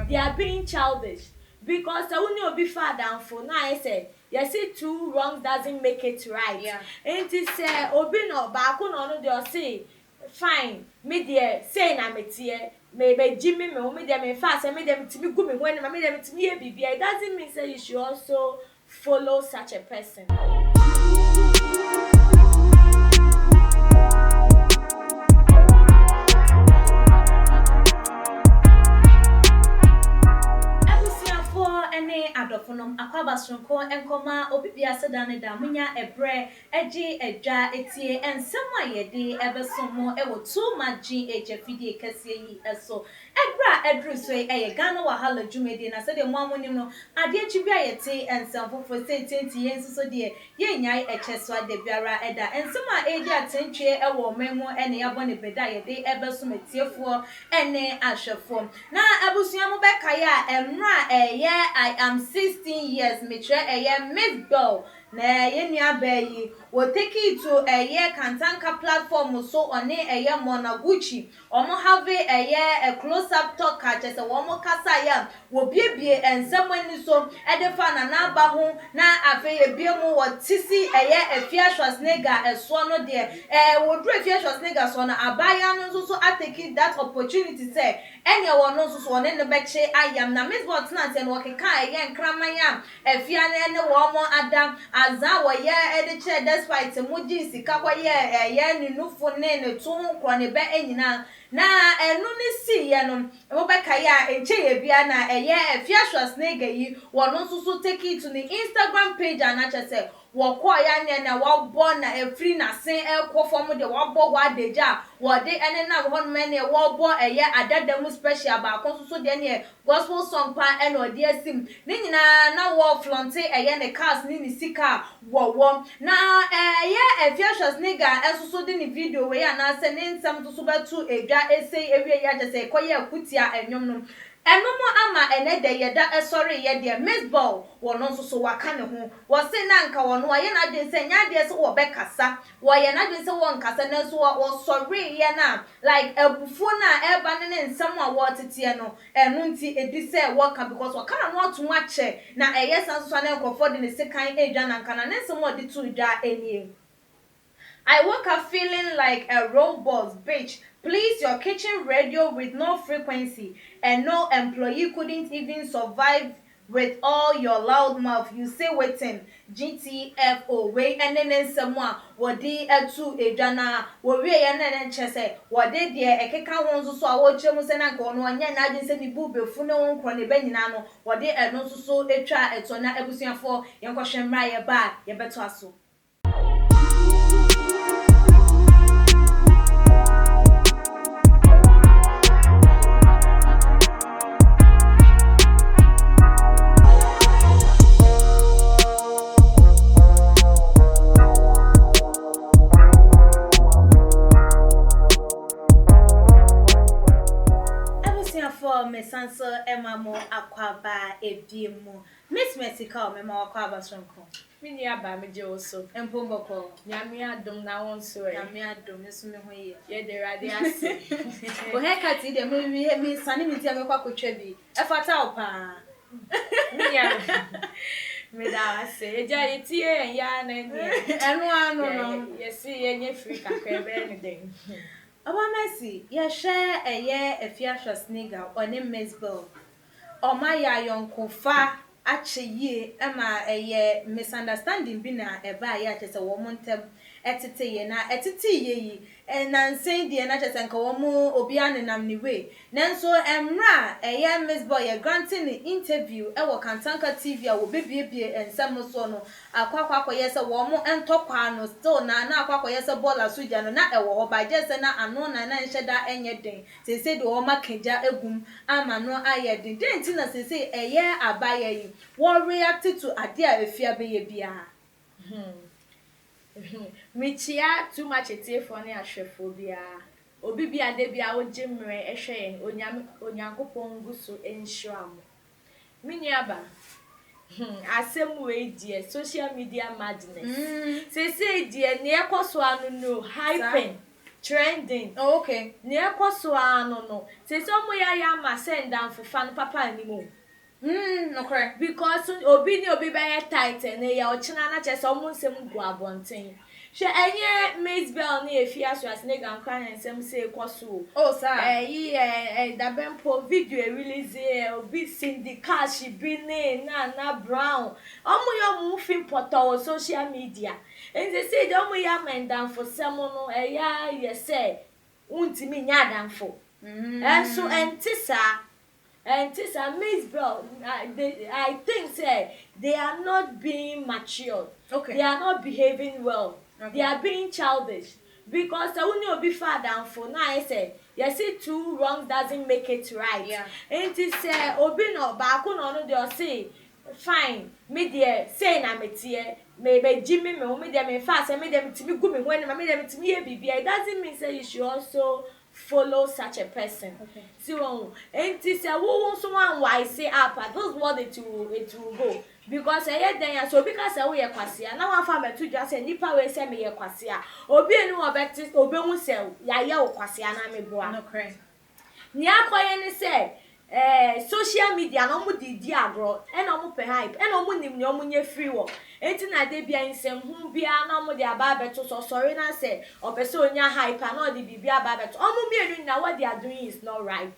they are being childish because only obi father and for now I say you see two wrongs doesn't make it right. Yeah. And it say obi no baako no dey say fine me there say na me tie me Jimmy me there me fast me there me timi gu me when me there me timi ye bibia. It doesn't mean say you should also follow such a person. Adofonom akwaba sonko enkoma obibia sedane da munya ebre eji edwa etie ensem ayede ebesomo ewo too much GHFD kase yi eso ebra edru so eye Ghana wahala dwumedi na sede mo amonim no ade achibia yete ensem fofo sententi yensuso de yenyai echeso ade biara eda ensem a eji atentwe ewo memu ene yabone beda yede ebesom etiefo ene ahwefo na abusua mo bekaya emra eye I am 16 years metre Miss Bell na yenua bayi wo take it to Kantanka platform so on Monaguchi omo have a close up talk just omo kasa ya wo biebie ensem ani so edefa na ba ho na afa ebiemu wo tisi Efia Schwarzenegger eso no de wo dru Efia Schwarzenegger so na abaya no so atake that opportunity say ene wo no so one ne beche ayam na Miss Bell na se no keka nkramanya Efia ne wo mo adam aza wo ye ediche despite muji sika kwa ye ni nufu ne tun kro ne be enyina na enu ni si ye no mo be kai a enche ye bia na Efia Schwarzenegger yi wo no so take it to the Instagram page and actually wo ya ne na wo bo na efri na sen ekofo de wo bo wa deja wo de ene na ho no ne wo bo adadamu special ba kon so de ne gospel song pa ene odi asim ni nyina na wo flonte ne cars ni sika wo na Efia Schwarzenegger so de ni video we ya na se ne nsam so batu edwa ese ewie ya je se koye akutia enwom no enomo ama ene de yeda esori ye de Miss Ball wono so waka ne ho wo se na nka wono aye na de se nya de se wo be kasa wo ye na de se wo nkasa na so wo sorry ye na like ebufu na eba ne nsam a wo tete no enu nti edi se wo ka because wo kana no otu ache na eye san so na nkofo de ne se kan edwa na nka na ne nsam wo de tu dwa enie. I woke up feeling like a robot, bitch. Please, your kitchen radio with no frequency and no employee couldn't even survive with all your loud mouth. You say waiting, GTFO, wait, and then someone, what they to a jana, what we and then chese, what they dear, a keka ones so I watch you and uncle, no one yet, I didn't send the boob, funo, cronny benino, what they are not so a try at so not ebusian for, young question, Maya bar, you better so. Mesanso emamo akwaba ebiemu Miss Mexico mema akwaba sonko Mini aba me je oso empomboko nyame adom na won so e nyame adom yesu me ho ye de rade ase o haircut de me sane me tia me kwa kotwa bi e fata opa me da ase e ja yetie ya na ni enu anu no yesi ye nye free kakra be ni den. Aba Messi, ye share Efia Schwarzenegger on Miss Bell. O ma ya yonkofa ache yie ema misunderstanding bi na eba ya chese wo montem etete ye na etete ye yi na nsen de na chese nka wo mu obi anenam ni we nanso emra Miss Bell ye granting interview e wo Kantanka TV a wo bebiebie ensem so no akwakwa yese wo mu entokwa no still na akwakwa yese bola suja no na e wo ho ba jese na ano na nheda enye den sese de wo makeja egum ama no ayedin den ti na sese abaya yi wo react to ade a Efia be ye bia Michia too much etiefo ne ahwefo bia obi bia de bia ogimre ehwe onyankopon guso enhyiram miniaba asem we die social media madness say die ne ekoso anu no hyping trending. Oh, okay. Near Kosua no. Say some ma send down for fan papa anymore. Okay. Because obi be tight and ya ochina na chese omo nsem gu abonten. Hwe enye Miss Bell na efia so as nega nkran nsem say Kosu. Oh, sir. Da bempo video release obi Cindy Cash bi na Brown. Omo yo mu film portal social media. And they say omo ya men down for someone no ye say untimi nya dan for. And so entisa and this Miss Bell, I think say they are not being mature. Okay. They are not behaving well. Okay. They are being childish. Because the only will be far down for now. I say, you see, two wrongs doesn't make it right. Yeah. And it say, Obi no baku no they say, fine. Me there say na me tie. Maybe Jimmy me there me fast. Me there me to me go me when me there me to me baby. It doesn't mean say you should also follow such a person. Okay. See one. And it say, who someone wise say up. This is what it will go. Because then so because we are kwasia na wan fa metu dwa say nipa we say me ye kwasia obi enu obeti obehu say ya ye kwasia na me boa No cry. ni akoye ni say social media no mu di agro e no mu pe hype e no mu nim ni omu nye free wo enti na de bia nsem hu bia na mu de aba beto so sorry na say obese onya hype na o de bibia aba beto omu mienu na what they are doing is not right.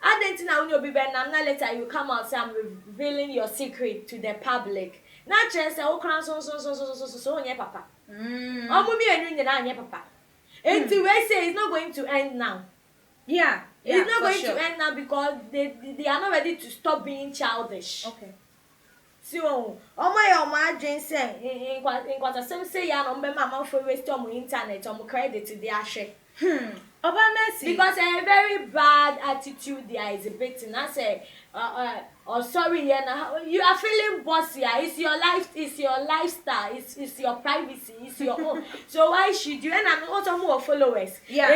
Adentina when you be ben na later you come out say I'm revealing your secret to the public. Na chance say o kran so onye papa. Omu mi enu nyina anye papa. Enti we say it's not going to end now. Yeah. It's not going sure. to end now because they are not ready to stop being childish. Okay. So, omo adwen say in kwata sem say ya no mbe mama for waste on internet on credit dey ahwe. Oba Mercy. Because a very bad attitude they are exhibiting. I say, oh sorry, you are feeling bossy. It's your life, it's your lifestyle, it's your privacy, it's your own. So why should you? And I'm also more followers. Yeah.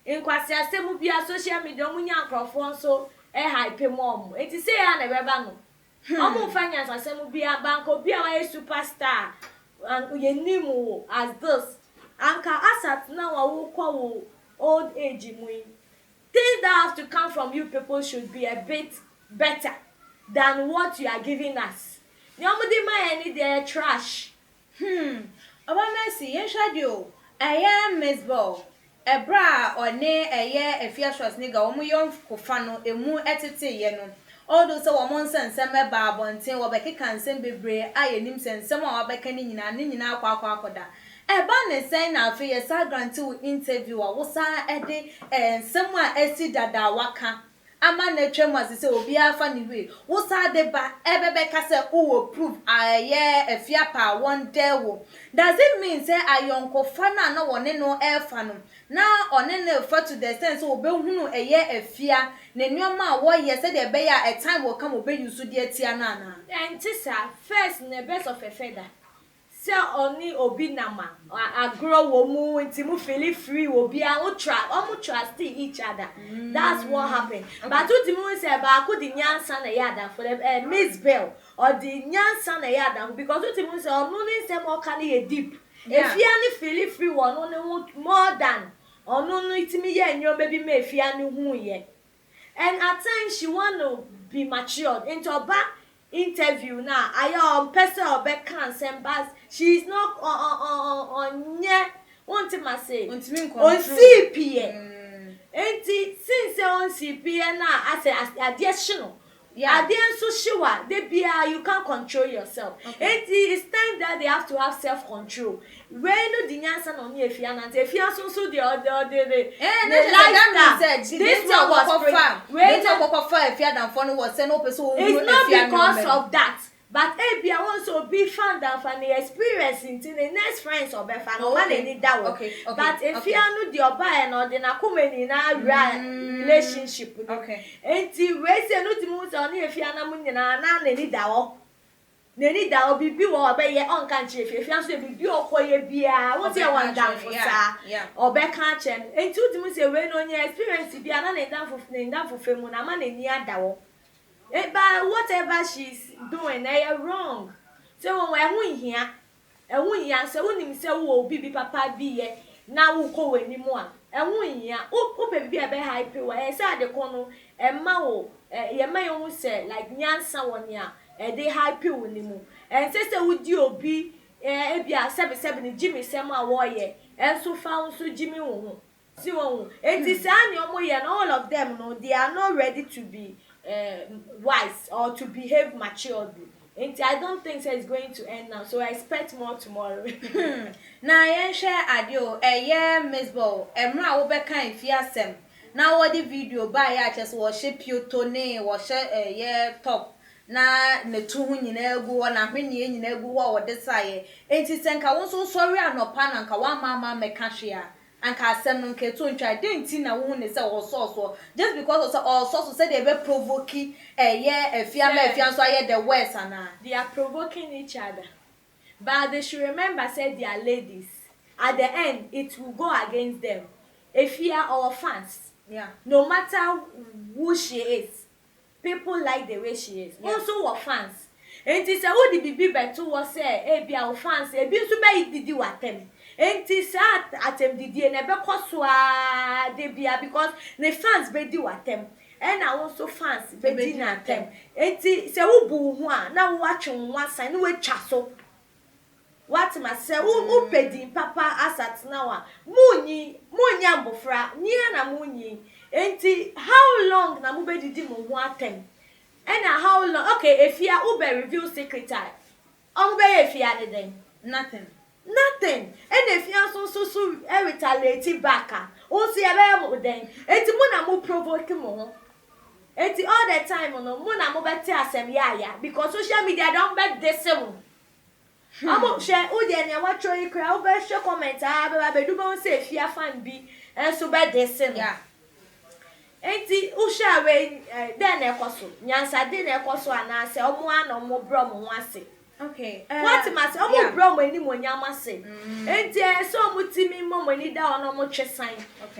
In Kwasia, some be a social media, munya microphone so hype mom. It is say I never ban. I'm finance as some be a bank or be a superstar, and you name as this. Anka asat now I will call old age things that have to come from you people should be a bit better than what you are giving us. Nobody mind any their trash. Oba Mercy, yen shadio. Eye Miss Bell. Ebra one eye efia shos nigga omo yon kofa no emu etete ye no. Although so wo nsensem e ba abonten wo bekeka nsem bebre ayenim sensem a wo beka ni nyina akwa Eba ne say na afi ye sa grant wo interview a wo sa ede nsem a esi dada waka ama na twem asese obi afa ni we wo sa de ba ebebe ka se wo prove aye efia pa won de wo. Does it mean say ayonko fa na wone no efa no na one na fa to the sense obehunu eye efia na nneoma a wo ye se de be ya a time will come obe use de atia na na And tisa first in the best of a feather. Say only obi nama agro wo mu nti mu feel free obi a trust each other. That's what happened. Okay. But what the say ba ko di nyansa na yada for the Miss Bell or the nyansa na yada because what the say onu ni say mo kan e deep. If you any feel free one no more than onu no itimi ye enyo baby me if you any hu ye. And at times she want to be matured into a back interview now. I person or back can send but she's not on yet. Want to say on CPA. And since on CPA now, I say as additional. Yeah, so sure they you can't control yourself. Okay. It's time that they have to have self-control. When no dinyansa no me if you so the lifestyle. This was far. When talk far if you dan for no was say no person. It's not because of that. But I want to be found out from the experience in the next friends or be found. No man need that one. Okay. But if you know the oba and or the nakumeni na relationship. Okay. Enti we say no timu so if you na mun na need that one. Neni da obi bi wo be ye on kan che if you so bi okoye bia what you want down for sa obe kan che enti timu say we no nya experience bia na dan for femu na man ni adawo. But whatever she's doing, they are wrong. So when we here, and we here, so when him say, "Oh, baby, papa, be ye," na wo ko wani mu a ehun nya wo pe bibia be hype wa e say ade ko no e ma wo ye ma ye hu say like nyansa woni a e dey hype wo ni mu e say say wo di obi e bia 77 ni Jimmy sem a wo ye enso fa unso Jimmy wo hu si wo hu enti say na omo ye na all of them no they are not ready to be wise or to behave maturely. And I don't think so it's going to end now, so I expect more tomorrow. Na yen share adio Miss Ball emra wo be kan fiasem na wo the video ba ya chese wo she piotone wo she top na ne tu hu nyina egu wo na hwene nyina egu wo de saye enti senka wo so sorry anopa na nka wa mama meka hwe a anka asem no nke to ntwa denti na wo ne se wo so just because so say they be provoking efia so aye the worst ana They are provoking each other, but they should remember say they are ladies. At the end it will go against them. Efia or fans, yeah, no matter who she is, people like the way she is. Yeah. Also our fans, and it is a who the bibi betu was say be our fans e bi so be didi watem. And it is atem didi e na be kwaswa de bia because the fans be di watem. And I also fans be di na atem. And it say wo bu hu a na wo atwe ho asan na wo atwa so. What must say wo pedi papa asat now a munyi ambofra nia na munyi. Enti how long na mo be didi mo ho atem. And how long okay if you ube review secretary be if you are den nothing and if you so retaliate back o see ebe mo den enti mo na mo provoke mo enti all the time no mo na mo beti asem ya because social media don bet this one amo share o de na watch you cry o be share comment be do be say if you fan bi enso be this yeah. Enti usha we den ekoso nyansa den ekoso anase omo ana omo bro mo ho ase okay what must omo bro mo ni mo nyama se enti so omo timi mo ni da ono mo twesan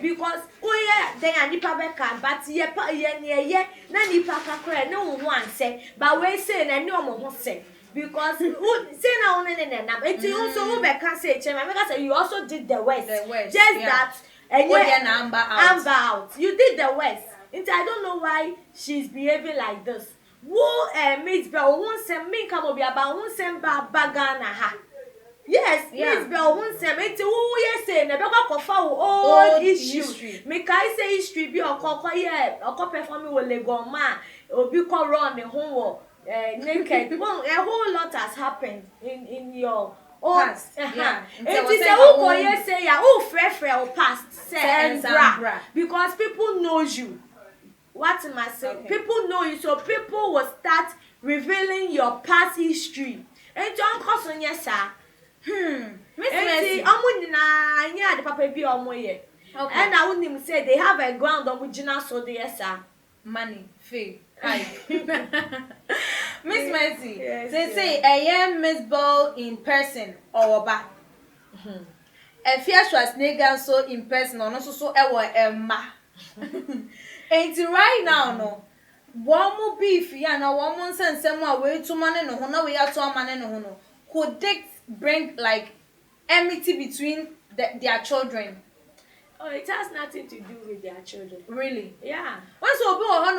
because oye den anipa be ka but ye pa ye ne na nipa kakra na wo ho anse but we say na ni omo ho se because say na one ne na enti so wo be ka say chema me ka say you also did the worst just yeah. that and yeah, Amber out. You did the worst. I don't know why she's behaving like this. Who Miss Bell won't send me come over about won't send bagana ha. Yes, yeah. Miss Bell won't send me to who yes say never go for old issue. Me kai say history be or performing with Lego man or be call run the homework naked. Well, a whole lot has happened in your past. Yeah. It is a who yes say ya who frefre or past say bra because people knows you. What am I saying? Okay. People know you, so people will start revealing your past history. And John Cousin, yes, sir. Miss Mercy. I'm yeah, the papa be on way. Okay. And I wouldn't even say they have a ground on which so the yes, sir. Money, fee. Miss Mercy, Yes, they say I am Miss Ball in person or back. A fierce was nigga so in person or so Emma. Ain't it right now, no? One more beef, yeah, one more sense, somewhere way to money, no, we are to money, no. Could they bring like enmity between their children? Oh, it has nothing to do with their children. Really? Yeah. Once we go on,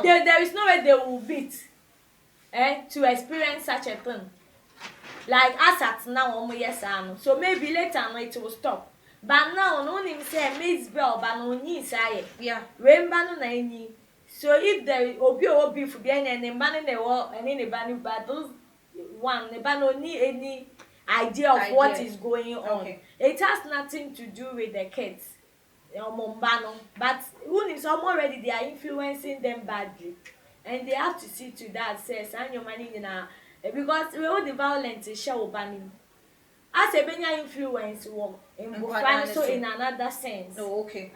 there is no way they will beat to experience such a thing. Like us at now, yes, so maybe later on it will stop. But now, no one say Miss Bell, but no need say, yeah, rainbow no any. So if there will be for being any man in the world and any banning battles, one, the ban only any idea of what is going on. Okay. It has nothing to do with the kids. But who is already they are influencing them badly. And they have to see to that says and your money because we all the violence is show banning. As a benya influence work so in another sense. Oh, okay.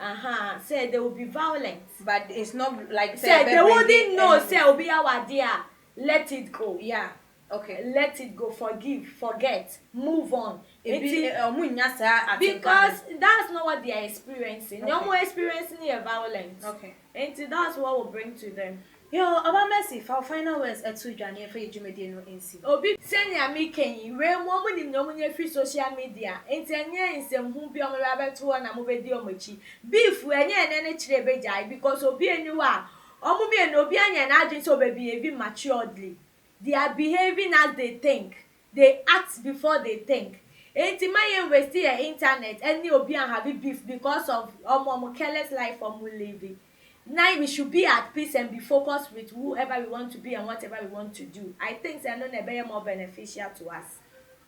Say there will be violence. But it's not like say they wouldn't know say will be our dear. Let it go. Yeah. Okay. Let it go. Forgive, forget, move on. Because that's not what they are experiencing. Okay. No more experiencing your violence. Okay. And that's what will bring to them. Yo, about Mercy, for final words at 2 January for Jumedi no NC. Obi senya mi kenyi we mo mo nim no mo nya free social media enti enye nsem hu bi o mo ba beto na mo be di o machi beef enye ene ne kire be jai because obi enu a omo bi enu obi anya na adwin so be behave maturedly. They are behaving as they think. They act before they think. Enti my invest your internet any obi and have beef because of omo careless life or mo living. Now we should be at peace and be focused with whoever we want to be and whatever we want to do. I think they are not more beneficial to us.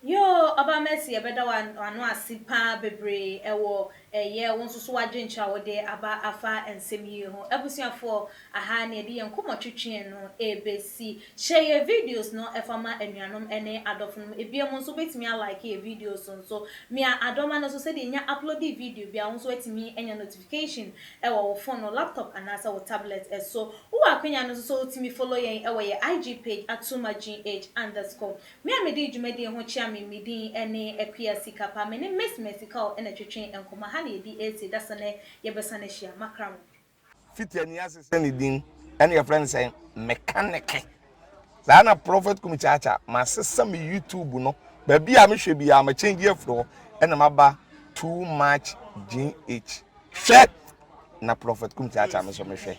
Yo, about Mercy, a better one, no asipa bebre, ewo, ye, one so wajin chawo de aba afa and semi ho. Ebusia for a honey, the and kuma chichi no ABC. Share your videos no efama and yanom ene adofum. If you want to bet me like a videos on so me adoma no so said in ya upload the video be also wait me any notification ewo phone or laptop and as our tablet so who are kwenya no so to me follow ye ewo ye IG page @atuma_gh_. Me amedi jumedi ho chia me din ene ekwia sika pa me ne miss medical ene twetwen enkoma ha na edi AC that's ne ye besane hia makram fiti ani asese ne din ene your friend say mechanic na prophet kumichacha ma sesa me YouTube no ba bia me hwe bia ma change afro ene maba too much GH hwe na prophet kumichacha me so me hwe